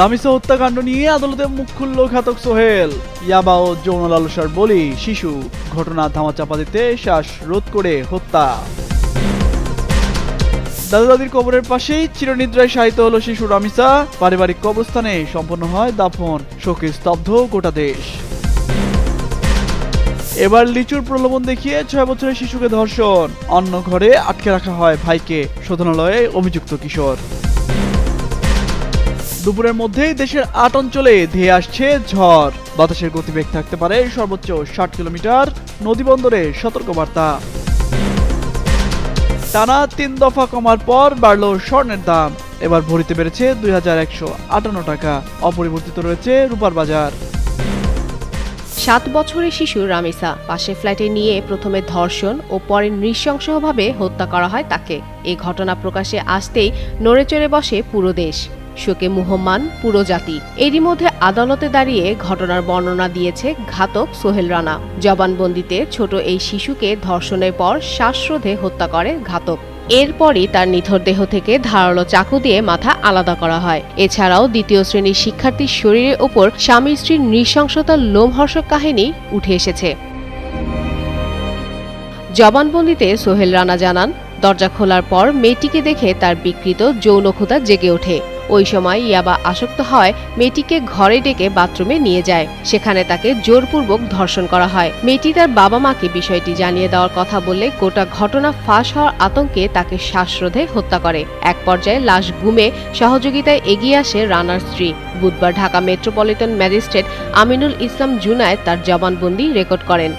রামিসা হত্যাকাণ্ড নিয়ে আদালতে মুখ খুলল ঘাতক সোহেল। ইয়াবা ও যৌন লালসার বলি শিশু, ঘটনা ধামাচাপা দিতে শ্বাসরোধ করে হত্যা। দাদা দাদির কবরের পাশেই চিরনিদ্রায় শায়িত হলো শিশু রামিসা। পারিবারিক কবরস্থানে সম্পন্ন হয় দাফন, শোকে স্তব্ধ গোটা দেশ। এবার লিচুর প্রলোভন দেখিয়ে 6 বছরের শিশুকে ধর্ষণ, অন্য ঘরে আটকে রাখা হয় ভাইকে, শোধনালয়ে অভিযুক্ত কিশোর। দুপুরের মধ্যেই দেশের 8 অঞ্চলে ধেয়ে আসছে ঝড়, বাতাসের গতিবেগ থাকতে পারে সর্বোচ্চ 60 কিলোমিটার, নদীবন্দরে সতর্কবার্তা। টানা 3 দফা কমার পর বাড়ল স্বর্ণের দাম, এবার ভরিতে বেড়েছে 2158 টাকা, অপরিবর্তিত রয়েছে রূপার বাজার। 7 বছরের শিশু রামিসা পাশে ফ্ল্যাটে নিয়ে প্রথমে ধর্ষণ ও পরে নৃশংসভাবে হত্যা করা হয় তাকে। এই ঘটনা প্রকাশে আসতেই নড়েচড়ে বসে পুরো দেশ, শোকে মুহ্যমান পুরো জাতি। এরই মধ্যে আদালতে দাঁড়িয়ে ঘটনার বর্ণনা দিয়েছে ঘাতক সোহেল রানা। জবানবন্দিতে ছোট এই শিশুকে ধর্ষণের পর শ্বাসরোধে হত্যা করে ঘাতক। এরপরই তার নিথর দেহ থেকে ধারালো চাকু দিয়ে মাথা আলাদা করা হয়। এছাড়াও দ্বিতীয় শ্রেণীর শিক্ষার্থীর শরীরের ওপর স্বামী স্ত্রীর নৃশংসতার লোমহর্ষক কাহিনী উঠে এসেছে। জবানবন্দিতে সোহেল রানা জানান, দরজা খোলার পর মেয়েটিকে দেখে তার বিকৃত যৌনক্ষুধা জেগে ওঠে। ওই সময় ইয়াবা আসক্ত হয় মেয়েটিকে ঘরে ডেকে বাথরুমে নিয়ে যায়। সেখানে তাকে জোরপূর্বক ধর্ষণ করা হয়। মেয়েটি তার বাবা মাকে বিষয়টি জানিয়ে দেওয়ার কথা বললে গোটা ঘটনা ফাঁস হওয়ার আতঙ্কে তাকে শ্বাসরোধে হত্যা করে। এক পর্যায়ে লাশ গুমে সহযোগিতায় এগিয়ে আসে রানার স্ত্রী। বুধবার ঢাকা মেট্রোপলিটন ম্যাজিস্ট্রেট আমিনুল ইসলাম জুনায়েদ তার জবানবন্দি রেকর্ড করেন।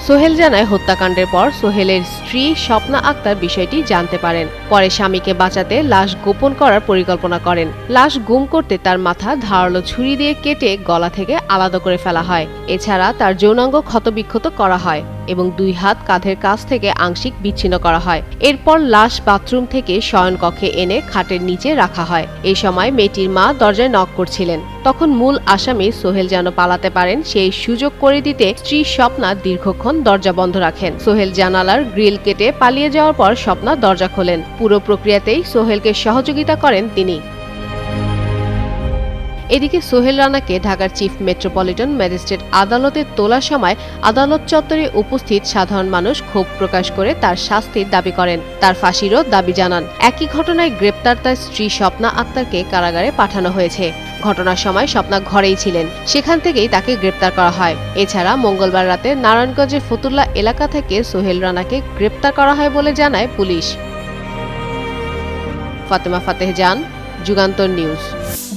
সোহেল জানায়, হত্যাকাণ্ডের পর সোহেলের স্ত্রী স্বপ্না আক্তার বিষয়টি জানতে পারেন। পরে স্বামীকে বাঁচাতে লাশ গোপন করার পরিকল্পনা করেন। লাশ গুম করতে তার মাথা ধারালো ছুরি দিয়ে কেটে গলা থেকে আলাদা করে ফেলা হয়। এছাড়া তার যৌনাঙ্গ ক্ষতবিক্ষত করা হয় এবং 2 হাত কাঁধের কাছ থেকে আংশিক বিচ্ছিন্ন করা হয়। এরপর লাশ বাথরুম থেকে শয়নকক্ষে এনে খাটের নিচে রাখা হয়। এই সময় মেয়েটির মা দরজায় নক করছিলেন। তখন মূল আসামি সোহেল যেন পালাতে পারেন সেই সুযোগ করে দিতে স্ত্রী স্বপ্না দীর্ঘক্ষণ দরজা বন্ধ রাখেন। সোহেল জানালার গ্রিল কেটে পালিয়ে যাওয়ার পর স্বপ্না দরজা খোলেন। পুরো প্রক্রিয়াতেই সোহেলকে সহযোগিতা করেন তিনি। এদিকে সোহেল রানাকে ঢাকার চিফ মেট্রোপলিটন ম্যাজিস্ট্রেট আদালতে তোলার সময় আদালত চত্বরে উপস্থিত সাধারণ মানুষ ক্ষোভ প্রকাশ করে তার শাস্তির দাবি করেন। তার ফাঁসিরও দাবি জানান। একই ঘটনায় গ্রেপ্তার তার স্ত্রী স্বপ্না আক্তারকে কারাগারে পাঠানো হয়েছে। ঘটনার সময় স্বপ্না ঘরেই ছিলেন, সেখান থেকেই তাকে গ্রেপ্তার করা হয়। এছাড়া মঙ্গলবার রাতে নারায়ণগঞ্জের ফতুল্লা এলাকা থেকে সোহেল রানাকে গ্রেপ্তার করা হয় বলে জানায় পুলিশ। ফাতেমা ফাতেহ জান, যুগান্তর নিউজ।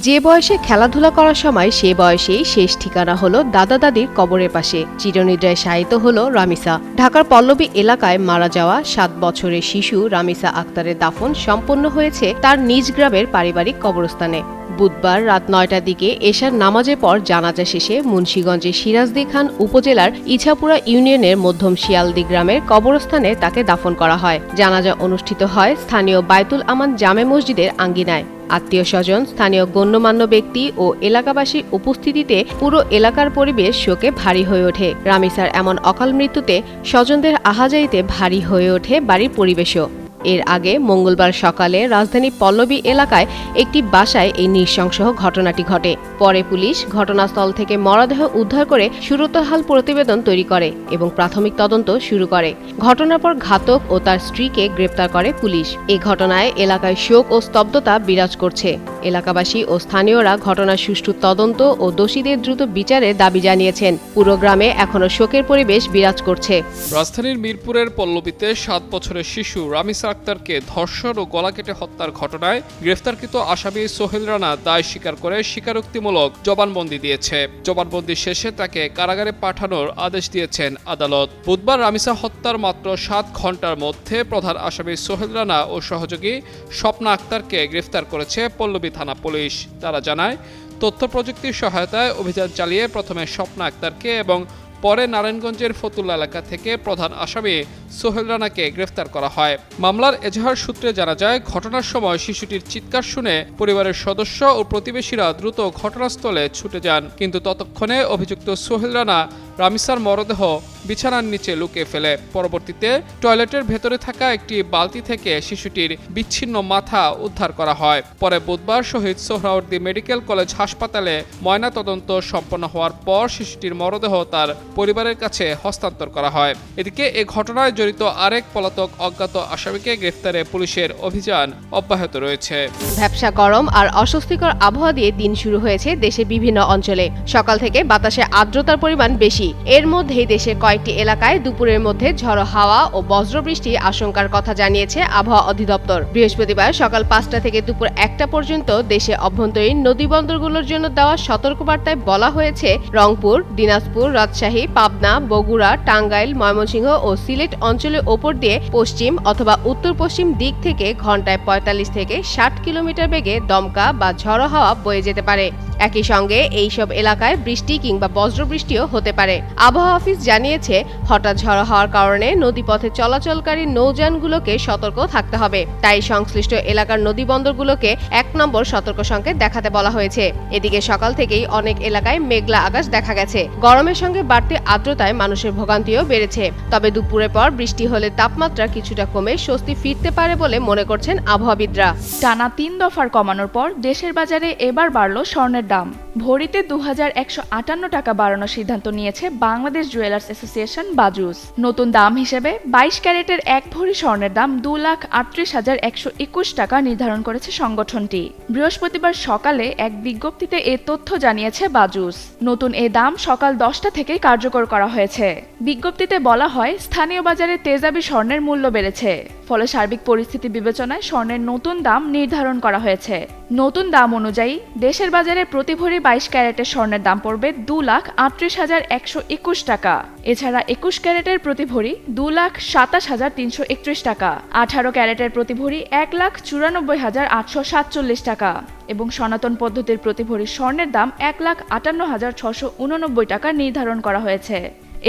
যে বয়সে খেলাধুলা করার সময় সে বয়সেই শেষ ঠিকানা হলো দাদা দাদির কবরের পাশে। চিরনিদ্রায় শায়িত হলো রামিসা। ঢাকার পল্লবী এলাকায় মারা যাওয়া 7 বছরের শিশু রামিসা আক্তারের দাফন সম্পন্ন হয়েছে তার নিজ গ্রামের পারিবারিক কবরস্থানে। বুধবার রাত 9টার দিকে এশার নামাজের পর জানাজা শেষে মুন্সিগঞ্জের সিরাজদি খান উপজেলার ইছাপুরা ইউনিয়নের মধ্যম শিয়ালদি গ্রামের কবরস্থানে তাকে দাফন করা হয়। জানাজা অনুষ্ঠিত হয় স্থানীয় বায়তুল আমান জামে মসজিদের আঙ্গিনায়। আত্মীয় স্বজন, স্থানীয় গণ্যমান্য ব্যক্তি ও এলাকাবাসীর উপস্থিতিতে পুরো এলাকার পরিবেশ শোকে ভারী হয়ে ওঠে। রামিসার এমন অকাল মৃত্যুতে স্বজনদের আহাজারিতে ভারী হয়ে ওঠে বাড়ির পরিবেশও। এর আগে মঙ্গলবার সকালে রাজধানী পল্লবী এলাকায় একটি বাসায় এই নৃশংস ঘটনাটি ঘটে। পরে পুলিশ ঘটনাস্থল থেকে মরদেহ উদ্ধার করে সুরতহাল প্রতিবেদন তৈরি করে এবং প্রাথমিক তদন্ত শুরু করে। ঘটনার পর ঘাতক ও তার স্ত্রীকে গ্রেপ্তার করে পুলিশ। এই ঘটনায় এলাকায় শোক ও স্তব্ধতা বিরাজ করছে। এলাকাবাসী ও স্থানীয়রা ঘটনার সুষ্ঠু তদন্ত ও দোষীদের দ্রুত বিচারের দাবি জানিয়েছেন। পুরো গ্রামে এখনো শোকের পরিবেশ বিরাজ করছে। রাজধানীর মিরপুরের পল্লবীতে 7 বছরের শিশু রামিসা আক্তারকে ধর্ষণ ও গলা কেটে হত্যার ঘটনায় গ্রেফতারকৃত আসামি সোহেল রানা দায় স্বীকার করে স্বীকারোক্তিমূলক জবানবন্দি দিয়েছে। জবানবন্দি শেষে তাকে কারাগারে পাঠানোর আদেশ দিয়েছেন আদালত। বুধবার রামিসা হত্যার মাত্র 7 ঘন্টার মধ্যে প্রধান আসামি সোহেল রানা ও সহযোগী স্বপ্না আক্তারকে গ্রেফতার করেছে পল্লবী থানা পুলিশ। তারা জানায়, তথ্য প্রযুক্তির সহায়তায় অভিযান চালিয়ে প্রথমে স্বপ্না আক্তারকে এবং পরে নারায়ণগঞ্জের ফতুল্লা এলাকা থেকে প্রধান আসামি সোহেল রানাকে গ্রেফতার করা হয়। মামলার এজাহার সূত্রে জানা যায়, ঘটনার সময় শিশুটির চিৎকার শুনে পরিবারের সদস্য ও প্রতিবেশীরা দ্রুত ঘটনাস্থলে ছুটে যান, কিন্তু ততক্ষণে অভিযুক্ত সোহেল রানা রামিসার মরদেহ বিছানার নিচে লুকিয়ে ফেলে। পরবর্তীতে টয়লেটের ভেতরে থাকা একটি বালতি থেকে শিশুটির বিচ্ছিন্ন মাথা উদ্ধার করা হয়। পরে বুধবার শহীদ সোহরাওয়ার্দী মেডিকেল কলেজ হাসপাতালে ময়নাতদন্ত সম্পন্ন হওয়ার পর শিশুটির মরদেহ তার পরিবারের কাছে হস্তান্তর করা হয়। এদিকে এ ঘটনায় জড়িত আরেক পলাতক অজ্ঞাত আসামিকে গ্রেফতারে পুলিশের অভিযান অব্যাহত রয়েছে। ভ্যাপসা গরম আর অস্বস্তিকর আবহাওয়া দিয়ে দিন শুরু হয়েছে দেশের বিভিন্ন অঞ্চলে। সকাল থেকে বাতাসে আর্দ্রতার পরিমাণ বেশি। এর মধ্যেই দেশের কয়েকটি এলাকায় দুপুরের মধ্যে ঝড়ো হাওয়া ও বজ্রবৃষ্টি আশঙ্কার কথা জানিয়েছে আবহাওয়া অধিদপ্তর। বৃহস্পতিবার সকাল 5টা থেকে দুপুর 1টা পর্যন্ত দেশে অভ্যন্তরীণ নদীবন্দরগুলোর জন্য দেওয়া সতর্কবার্তায় বলা হয়েছে রংপুর, দিনাজপুর, রাজশাহী, পাবনা, বগুড়া, টাঙ্গাইল, ময়মনসিংহ ও সিলেট অঞ্চলের ওপর দিয়ে পশ্চিম অথবা উত্তর পশ্চিম দিক থেকে ঘন্টায় 45 থেকে 60 কিলোমিটার বেগে দমকা বা ঝড়ো হাওয়া বয়ে যেতে পারে। একই সঙ্গে এইসব এলাকায় বৃষ্টি কিংবা বজ্রবৃষ্টিও হতে পারে। আবহাওয়া অফিস জানিয়েছে হঠাৎ ঝড়ো হওয়ার কারণে নদীপথে চলাচলকারী নৌযানগুলোকে সতর্ক থাকতে হবে। তাই সংশ্লিষ্ট এলাকার নদীবন্দরগুলোকে 1 নম্বর সতর্ক সংকেত দেখাতে বলা হয়েছে। এদিকে সকাল থেকেই অনেক এলাকায় মেঘলা আকাশ দেখা গেছে। গরমের সঙ্গে বাড়তি আর্দ্রতায় মানুষের ভোগান্তিও বেড়েছে। তবে দুপুরের পর বৃষ্টি হলে তাপমাত্রা কিছুটা কমে স্বস্তি ফিরতে পারে বলে মনে করছেন আবহাওয়াবিদরা। টানা 3 দফার কমানোর পর দেশের বাজারে এবার বাড়ল স্বর্ণের দাম। ভরিতে 2158 টাকা বাড়ানোর সিদ্ধান্ত নিয়েছে বাংলাদেশ জুয়েলার্স অ্যাসোসিয়েশন বাজুস। নতুন দাম হিসেবে 22 ক্যারেটের 1 ভরি স্বর্ণের দাম 2,38,121 টাকা নির্ধারণ করেছে সংগঠনটি। বৃহস্পতিবার সকালে এক বিজ্ঞপ্তিতে এ তথ্য জানিয়েছে বাজুস। নতুন এ দাম সকাল 10টা থেকেই কার্যকর করা হয়েছে। বিজ্ঞপ্তিতে বলা হয়, স্থানীয় বাজারে তেজাবি স্বর্ণের মূল্য বেড়েছে, ফলে সার্বিক পরিস্থিতি বিবেচনায় স্বর্ণের নতুন দাম নির্ধারণ করা হয়েছে। নতুন দাম অনুযায়ী দেশের বাজারে প্রতি ভরি 22 ক্যারেটের স্বর্ণের দাম পড়বে 2,38,121 টাকা। এছাড়া 21 ক্যারেটের প্রতি ভরি 2,27,331 টাকা, 18 ক্যারেটের প্রতি ভরি 1,94,847 টাকা এবং সনাতন পদ্ধতির প্রতি ভরি স্বর্ণের দাম 1,58,689 টাকা নির্ধারণ করা হয়েছে।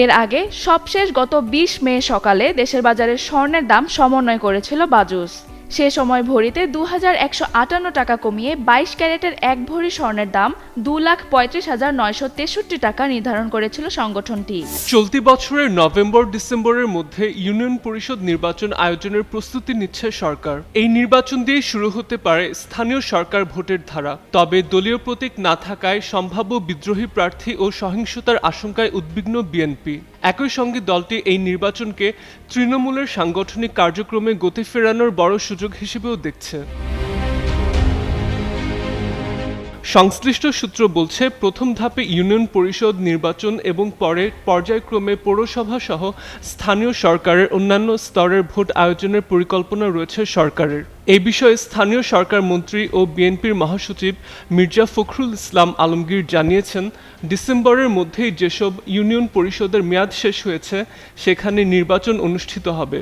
এর আগে সবশেষ গত 20 মে সকালে দেশের বাজারে স্বর্ণের দাম সমন্বয় করেছিল বাজুস। সে সময় ভরিতে 2,158 টাকা কমিয়ে 22 ক্যারেটের 1 ভরি স্বর্ণের দাম 2,35,963 টাকা নির্ধারণ করেছিল সংগঠনটি। চলতি বছরের নভেম্বর-ডিসেম্বরের মধ্যে ইউনিয়ন পরিষদ নির্বাচন আয়োজনের প্রস্তুতি নিচ্ছে সরকার। এই নির্বাচন দিয়ে শুরু হতে পারে স্থানীয় সরকার ভোটের ধারা। তবে দলীয় প্রতীক না থাকায় সম্ভাব্য বিদ্রোহী প্রার্থী ও সহিংসতার আশঙ্কায় উদ্বিগ্ন বিএনপি। একই সঙ্গে দলটি এই নির্বাচনকে তৃণমূলের সাংগঠনিক কার্যক্রমে গতি ফেরানোর বড় সুযোগ হিসেবেও দেখছে। সংশ্লিষ্ট সূত্র বলছে, প্রথম ধাপে ইউনিয়ন পরিষদ নির্বাচন এবং পরে পর্যায়ক্রমে পৌরসভা সহ স্থানীয় সরকারের অন্যান্য স্তরের ভোট আয়োজনের পরিকল্পনা রয়েছে সরকারের। এই বিষয়ে স্থানীয় সরকার মন্ত্রী ও বিএনপির মহাসচিব মির্জা ফখরুল ইসলাম আলমগীর জানিয়েছেন, ডিসেম্বরের মধ্যেই যেসব ইউনিয়ন পরিষদের মেয়াদ শেষ হয়েছে সেখানে নির্বাচন অনুষ্ঠিত হবে।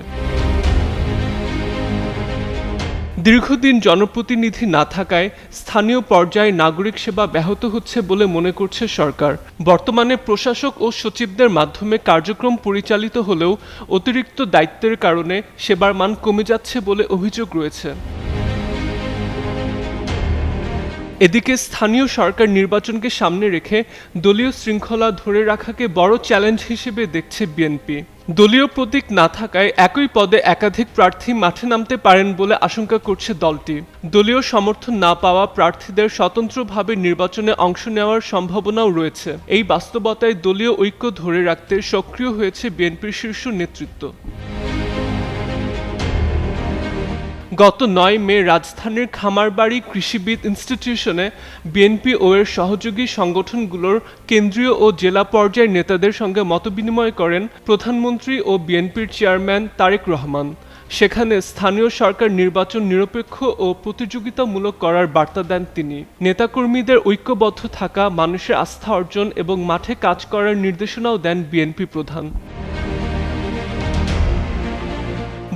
দীর্ঘদিন জনপ্রতিনিধি না থাকায় স্থানীয় পর্যায়ে নাগরিক সেবা ব্যাহত হচ্ছে বলে মনে করছে সরকার। বর্তমানে প্রশাসক ও সচিবদের মাধ্যমে কার্যক্রম পরিচালিত হলেও অতিরিক্ত দায়িত্বের কারণে সেবার মান কমে যাচ্ছে বলে অভিযোগ রয়েছে। এদিকে স্থানীয় সরকার নির্বাচনকে সামনে রেখে দলীয় শৃঙ্খলা ধরে রাখাকে বড় চ্যালেঞ্জ হিসেবে দেখছে বিএনপি। দলীয় প্রতীক না থাকায় একই পদে একাধিক প্রার্থী মাঠে নামতে পারেন বলে আশঙ্কা করছে দলটি। দলীয় সমর্থন না পাওয়া প্রার্থীদের স্বতন্ত্রভাবে নির্বাচনে অংশ নেওয়ার সম্ভাবনাও রয়েছে। এই বাস্তবতায় দলীয় ঐক্য ধরে রাখতে সক্রিয় হয়েছে বিএনপির শীর্ষ নেতৃত্ব। গত 9 মে রাজধানীর খামারবাড়ি কৃষিবিদ ইনস্টিটিউশনে বিএনপি ও এর সহযোগী সংগঠনগুলোর কেন্দ্রীয় ও জেলা পর্যায়ের নেতাদের সঙ্গে মতবিনিময় করেন প্রধানমন্ত্রী ও বিএনপির চেয়ারম্যান তারেক রহমান। সেখানে স্থানীয় সরকার নির্বাচন নিরপেক্ষ ও প্রতিযোগিতামূলক করার বার্তা দেন তিনি। নেতাকর্মীদের ঐক্যবদ্ধ থাকা, মানুষের আস্থা অর্জন এবং মাঠে কাজ করার নির্দেশনাও দেন বিএনপি প্রধান।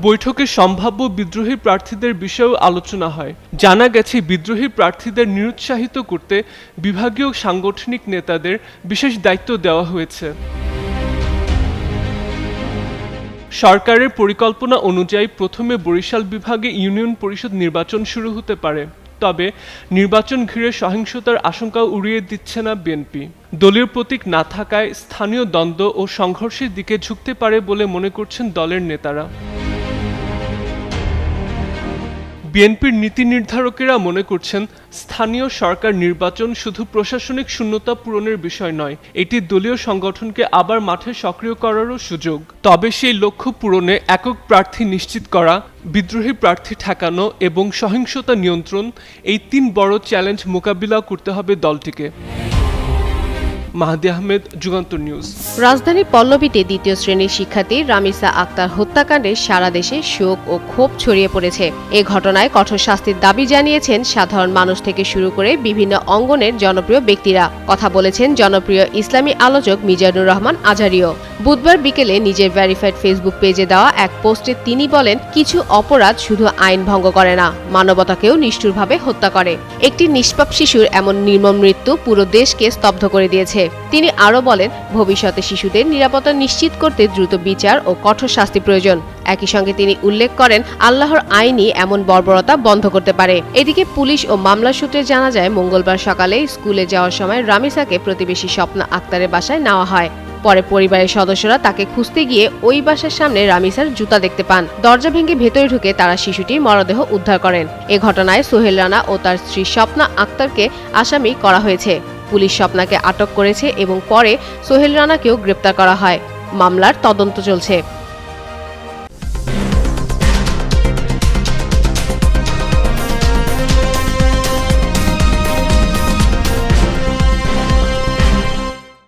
বৈঠকে সম্ভাব্য বিদ্রোহী প্রার্থীদের বিষয়েও আলোচনা হয়। জানা গেছে, বিদ্রোহী প্রার্থীদের নিরুৎসাহিত করতে বিভাগীয় সাংগঠনিক নেতাদের বিশেষ দায়িত্ব দেওয়া হয়েছে। সরকারের পরিকল্পনা অনুযায়ী প্রথমে বরিশাল বিভাগে ইউনিয়ন পরিষদ নির্বাচন শুরু হতে পারে। তবে নির্বাচন ঘিরে সহিংসতার আশঙ্কা উড়িয়ে দিচ্ছে না বিএনপি। দলীয় প্রতীক না থাকায় স্থানীয় দ্বন্দ্ব ও সংঘর্ষের দিকে ঝুঁকতে পারে বলে মনে করছেন দলের নেতারা। বিএনপির নীতি নির্ধারকেরা মনে করছেন, স্থানীয় সরকার নির্বাচন শুধু প্রশাসনিক শূন্যতা পূরণের বিষয় নয়, এটি দলীয় সংগঠনকে আবার মাঠে সক্রিয় করারও সুযোগ। তবে সেই লক্ষ্য পূরণে একক প্রার্থী নিশ্চিত করা, বিদ্রোহী প্রার্থী ঠেকানো এবং সহিংসতা নিয়ন্ত্রণ, এই 3 বড় চ্যালেঞ্জ মোকাবিলা করতে হবে দলটিকে। মাহদি আহমেদ, যুগান্তর নিউজ। রাজধানী পল্লবীতে দ্বিতীয় শ্রেণীর শিক্ষার্থী রামিসা আক্তার হত্যাকাণ্ডে সারা দেশে শোক ও ক্ষোভ ছড়িয়ে পড়েছে। এ ঘটনায় কঠোর শাস্তির দাবি জানিয়েছেন সাধারণ মানুষ থেকে শুরু করে বিভিন্ন অঙ্গনের জনপ্রিয় ব্যক্তিরা। কথা বলেছেন জনপ্রিয় ইসলামী আলোচক মিজানুর রহমান আজহারিও। বুধবার বিকেলে নিজের ভেরিফাইড ফেসবুক পেজে দেওয়া এক পোস্টে তিনি বলেন, কিছু অপরাধ শুধু আইন ভঙ্গ করে না, মানবতাকেও নিষ্ঠুরভাবে হত্যা করে। একটি নিষ্পাপ শিশুর এমন নির্মম মৃত্যু পুরো দেশকে স্তব্ধ করে দিয়েছে। তিনি আরো বলেন, ভবিষ্যতে শিশুদের নিরাপত্তা নিশ্চিত করতে দ্রুত বিচার ও কঠোর শাস্তি প্রয়োজন। একই সঙ্গে তিনি উল্লেখ করেন, আল্লাহর আইনই এমন বর্বরতা বন্ধ করতে পারে। এদিকে পুলিশ ও মামলা সূত্রে জানা যায়, মঙ্গলবার সকালে স্কুলে যাওয়ার সময় রামিসাকে প্রতিবেশী স্বপ্না আক্তারের বাসায় নেওয়া হয়। পরে পরিবারের সদস্যরা তাকে খুঁজতে গিয়ে ওই বাসার সামনে রামিসার জুতা দেখতে পান। দরজা ভেঙে ভেতরে ঢুকে তারা শিশুটির মরদেহ উদ্ধার করেন। এ ঘটনায় সোহেল রানা ও তার স্ত্রী স্বপ্না আক্তারকে আসামি করা হয়েছে। পুলিশ স্বপ্নাকে আটক করেছে এবং পরে সোহেল রানাকেও গ্রেপ্তার করা হয়। মামলার তদন্ত চলছে।